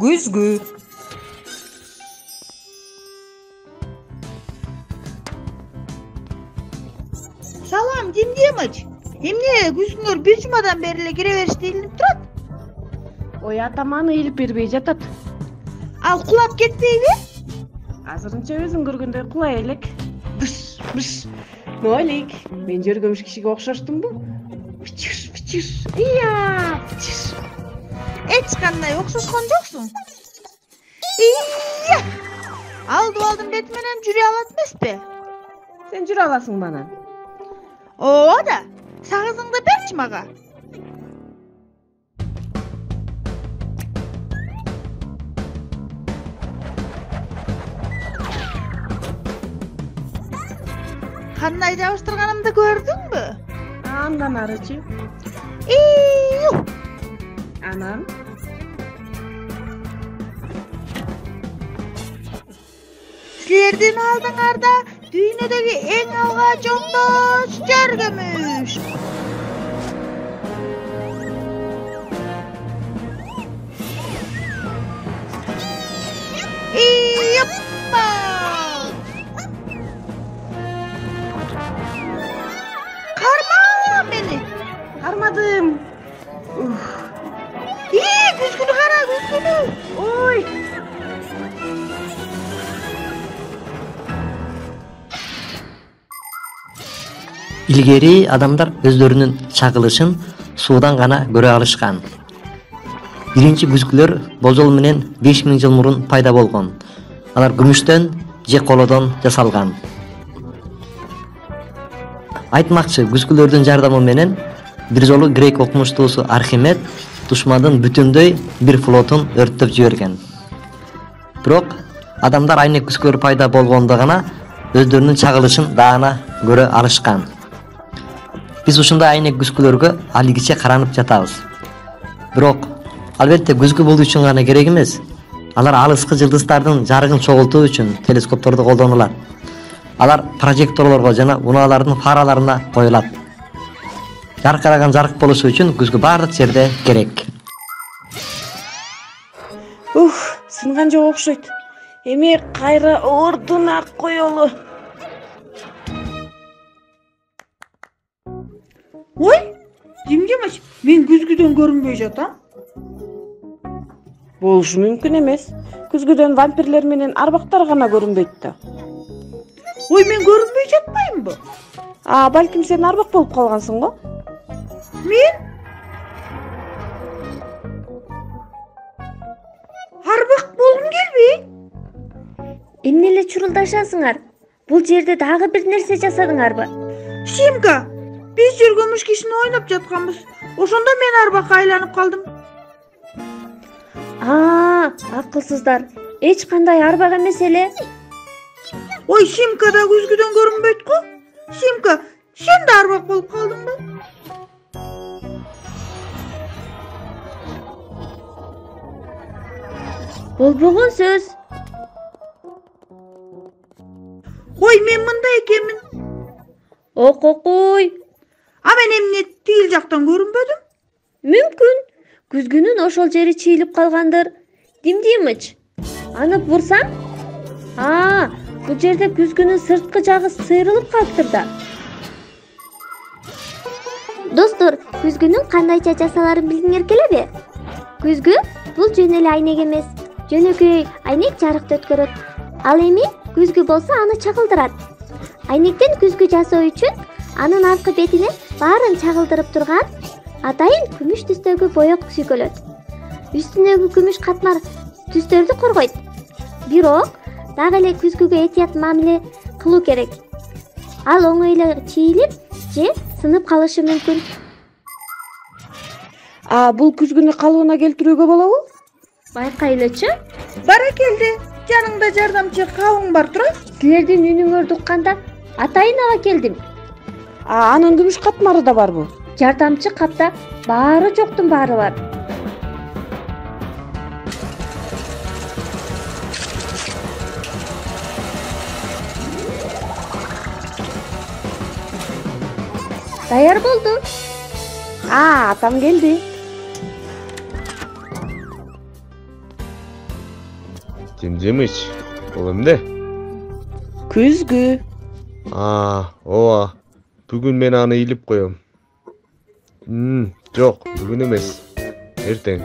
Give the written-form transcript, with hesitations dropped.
Күзгү. Салам, Демдемыч. Эмне күзгүңөр бир жумадан бери эле кире беришти илинип турат? Ой, атаман ыйылып бербей жатат. Ал кулап кетпейби? Азырынча өзүң көргөндөй кулай элек. Быш. Нолик, мен жөргөмүш кишиге окшоштумбу? Пичиш. Ия, пичиш. Эч кандай окшошкон жоксуң. Ия! Ал дубалдын бети менен жүрө алат эмеспи? Сен жүрө аласың манан. Ооба да. Сагызыңды берчи мага. Кандай жабыштырганымды көрдүңбү? Андан арычы. Анан Силердин алдыңарда дүйнөдөгү эң алга жоңдош жөргөмүш. Иппа! Карма мени. кармадым. Күзгүнү кара, күзгүнү. Ой. Илгери адамдар өздөрүнүн чагылышын суудан гана көрө алышкан. Биринчи күзгүлөр божол менен 5000 жыл мурун пайда болгон. Алар күмүштөн же колодон жасалган. Айтмакчы, күзгүлөрдүн жардамы менен бир жолу грек окумуштуусу Архимед душмандын бүтүндөй бир флотун өрттөп жиберген. Бирок адамдар айнек күзгүлөр пайда болгондо гана өздөрүнүн чагылышын даана көрө алышкан. Биз ушундай айнек күзгүлөргө алигиче каранып жатабыз. Бирок албетте күзгү бул үчүн гана керек эмес. Алар алыскы жылдыздардын жарыгын чогултуу үчүн телескопторду колдонулат. Алар прожекторлорго жана унаалардын фараларына коюлат. Жаркыраган жарык болушу үчүн күзгү бардык жерде керек. Сынган жок окшойт. Эми кайра ордуна коелу. Ой, Демдемыч, мен күзгүдөн көрүнбөй жатам. Болушу мүмкүн эмес. Күзгүдөн вампирлер менен арбактар гана көрүнбөйт да. Ой, мен көрүнбөй жатпаймынбы? Балким сен арбак болуп калгансың го? Мен? Арбак болгум келбейт. Эмне эле чурулдашасыңар? Бул жерде дагы бир нерсе жасадыңарбы? Симка, биз жөргөмүш кишини ойноп жатканбыз. Ошондо мен арбакка айланып калдым. Акылсыздар. Эч кандай арбак эмес эле. Ой, Симка да күзгүдөн көрүнбөйт го. Симка, сен да арбак болуп калдыңбы? Болбогон сөз. Ой, мен мында экенмин. Ококуй. Мен эмне тигил жактан көрүнбөдүм? Мүмкүн. Күзгүнүн ошол жери чийилип калгандыр. Демдемыч. Аны бурсаң? Бул жерде күзгүнүн сырткы жагы сыйрылып калыптыр да. Достор, күзгүнүн кандайча жасаларын билгиңер келеби? Күзгү бул жөн эле айнек эмес. Жөнөкөй айнек жарыкты өткөрөт. Ал эми күзгү болсо аны чагылдырат. Айнектен күзгү жасоо үчүн анын аркы бетине баарын чагылдырып турган атайын күмүш түстөгү боек сүйкөлөт. Үстүндөгү күмүш катмар түстөрдү коргойт. Бирок дагы эле күзгүгө этият мамиле кылуу керек. Ал оңой эле чийилип же сынып калышы мүмкүн. Бул күзгүнү калыбына келтирүүгө болобу? Байкайлычы? Баракелде, жаныңда жардамчы кабың бар тура. Силердин үнүңөрдү укканда атайын ага келдим. Анын күмүш катмары да барбы? Жардамчы капта баары жоктун баары бар. Даяр болду. Атам келди. Жемиш. Бул эмне? Күзгү. Ооба. Бүгүн мен аны илип коем. Жок, бүгүн эмес. Эртең.